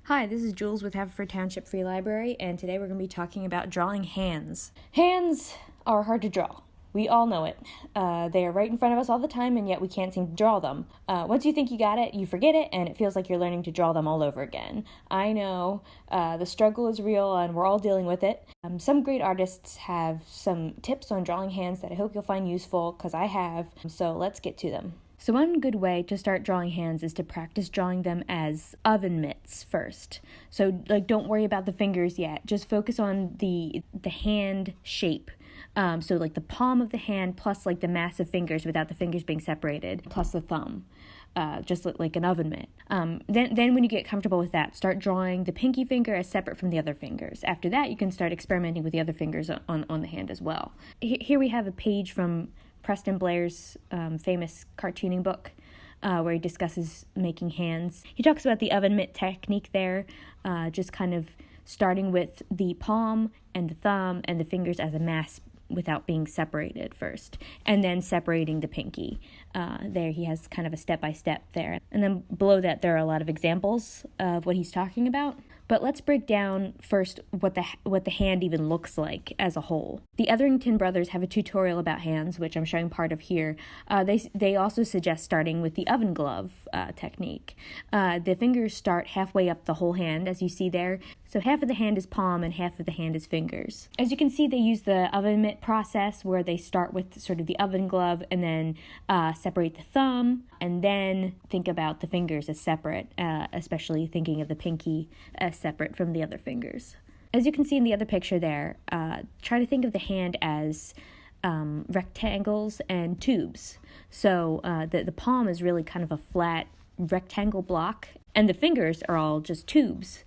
Hi, this is Jules with Haverford Township Free Library, and today we're going to be talking about drawing hands. Hands are hard to draw. We all know it. They are right in front of us all the time, and yet we can't seem to draw them. Once you think you got it, you forget it, and it feels like you're learning to draw them all over again. I know the struggle is real, and we're all dealing with it. Some great artists have some tips on drawing hands that I hope you'll find useful, because I have, so let's get to them. So one good way to start drawing hands is to practice drawing them as oven mitts first. So don't worry about the fingers yet. Just focus on the hand shape. So the palm of the hand plus the massive fingers without the fingers being separated, plus the thumb. Just like an oven mitt. Then when you get comfortable with that, start drawing the pinky finger as separate from the other fingers. After that, you can start experimenting with the other fingers on the hand as well. Here we have a page from Preston Blair's famous cartooning book where he discusses making hands. He talks about the oven mitt technique there, just kind of starting with the palm and the thumb and the fingers as a mass without being separated first, and then separating the pinky. There he has kind of a step-by-step there. And then below that there are a lot of examples of what he's talking about. But let's break down first what the hand even looks like as a whole. The Etherington brothers have a tutorial about hands, which I'm showing part of here. They also suggest starting with the oven glove technique. The fingers start halfway up the whole hand, as you see there. So half of the hand is palm and half of the hand is fingers. As you can see, they use the oven mitt process where they start with sort of the oven glove and then separate the thumb and then think about the fingers as separate, especially thinking of the pinky as separate from the other fingers. As you can see in the other picture there, try to think of the hand as rectangles and tubes. So the palm is really kind of a flat rectangle block, and the fingers are all just tubes.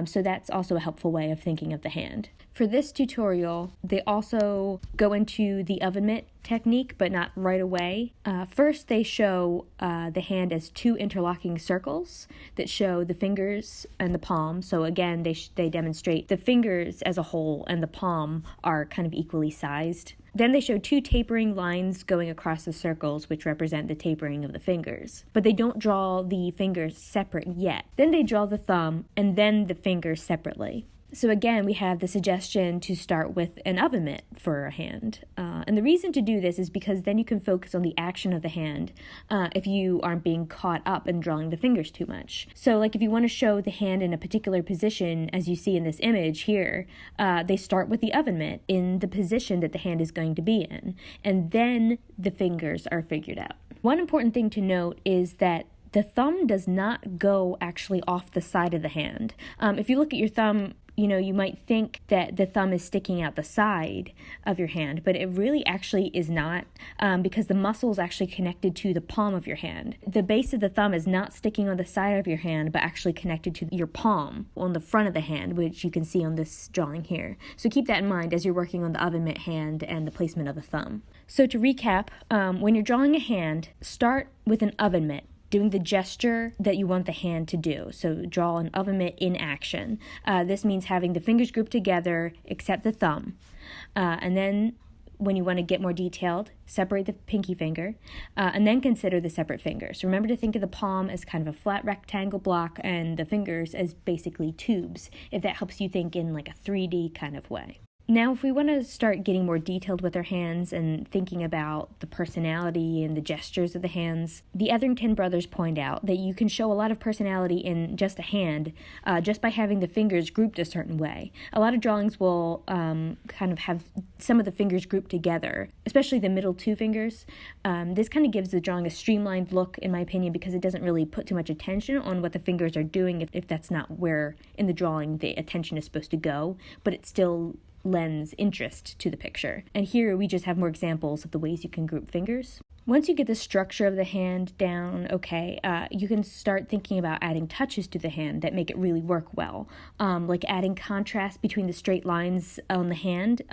So that's also a helpful way of thinking of the hand. For this tutorial, they also go into the oven mitt technique, but not right away. First, they show the hand as two interlocking circles that show the fingers and the palm. So again, they demonstrate the fingers as a whole and the palm are kind of equally sized. Then they show two tapering lines going across the circles, which represent the tapering of the fingers. But they don't draw the fingers separate yet. Then they draw the thumb and then the fingers separately. So again, we have the suggestion to start with an oven mitt for a hand. And the reason to do this is because then you can focus on the action of the hand if you aren't being caught up in drawing the fingers too much. So if you want to show the hand in a particular position, as you see in this image here, they start with the oven mitt in the position that the hand is going to be in. And then the fingers are figured out. One important thing to note is that the thumb does not go actually off the side of the hand. If you look at your thumb, you might think that the thumb is sticking out the side of your hand, but it really actually is not, because the muscle is actually connected to the palm of your hand. The base of the thumb is not sticking on the side of your hand, but actually connected to your palm on the front of the hand, which you can see on this drawing here. So keep that in mind as you're working on the oven mitt hand and the placement of the thumb. So to recap, when you're drawing a hand, start with an oven mitt, doing the gesture that you want the hand to do. So draw an oven mitt in action. This means having the fingers grouped together except the thumb. And then when you want to get more detailed, separate the pinky finger and then consider the separate fingers. Remember to think of the palm as kind of a flat rectangle block and the fingers as basically tubes, if that helps you think in a 3D kind of way. Now, if we want to start getting more detailed with our hands and thinking about the personality and the gestures of the hands, the Etherington brothers point out that you can show a lot of personality in just a hand just by having the fingers grouped a certain way. A lot of drawings will kind of have some of the fingers grouped together, especially the middle two fingers. This kind of gives the drawing a streamlined look, in my opinion, because it doesn't really put too much attention on what the fingers are doing if that's not where in the drawing the attention is supposed to go, but it still lends interest to the picture. And here we just have more examples of the ways you can group fingers. Once you get the structure of the hand down, you can start thinking about adding touches to the hand that make it really work well, like adding contrast between the straight lines on the hand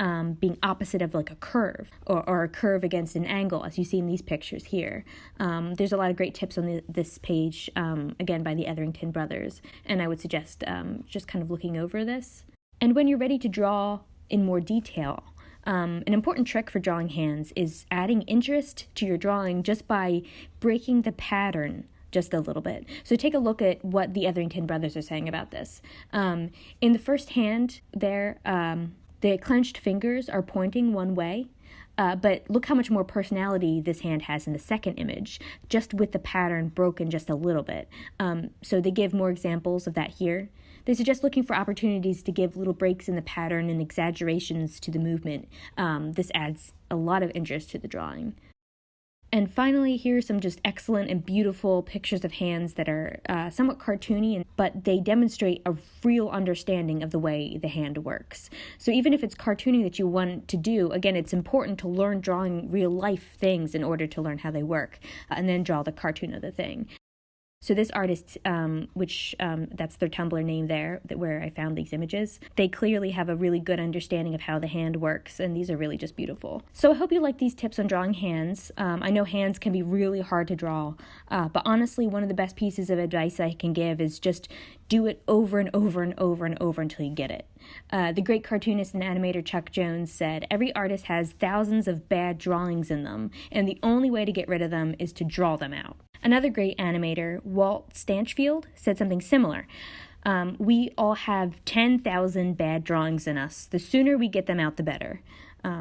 being opposite of a curve or a curve against an angle, as you see in these pictures here. There's a lot of great tips on this page, again by the Etherington brothers, and I would suggest just kind of looking over this. And when you're ready to draw in more detail, an important trick for drawing hands is adding interest to your drawing just by breaking the pattern just a little bit. So take a look at what the Etherington brothers are saying about this. In the first hand there, the clenched fingers are pointing one way, but look how much more personality this hand has in the second image, just with the pattern broken just a little bit. So they give more examples of that here. They suggest looking for opportunities to give little breaks in the pattern and exaggerations to the movement. This adds a lot of interest to the drawing. And finally, here are some just excellent and beautiful pictures of hands that are somewhat cartoony, but they demonstrate a real understanding of the way the hand works. So even if it's cartooning that you want to do, again, it's important to learn drawing real life things in order to learn how they work, and then draw the cartoon of the thing. So this artist, that's their Tumblr name there, where I found these images, they clearly have a really good understanding of how the hand works, and these are really just beautiful. So I hope you like these tips on drawing hands. I know hands can be really hard to draw, but honestly, one of the best pieces of advice I can give is just do it over and over and over and over until you get it. The great cartoonist and animator Chuck Jones said, "Every artist has thousands of bad drawings in them, and the only way to get rid of them is to draw them out." Another great animator, Walt Stanchfield, said something similar. We all have 10,000 bad drawings in us. The sooner we get them out, the better.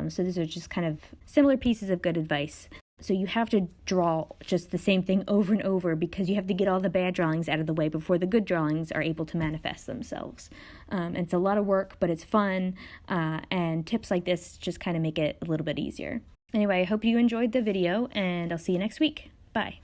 So these are just kind of similar pieces of good advice. So you have to draw just the same thing over and over because you have to get all the bad drawings out of the way before the good drawings are able to manifest themselves. And it's a lot of work, but it's fun, and tips like this just kind of make it a little bit easier. Anyway, I hope you enjoyed the video, and I'll see you next week. Bye.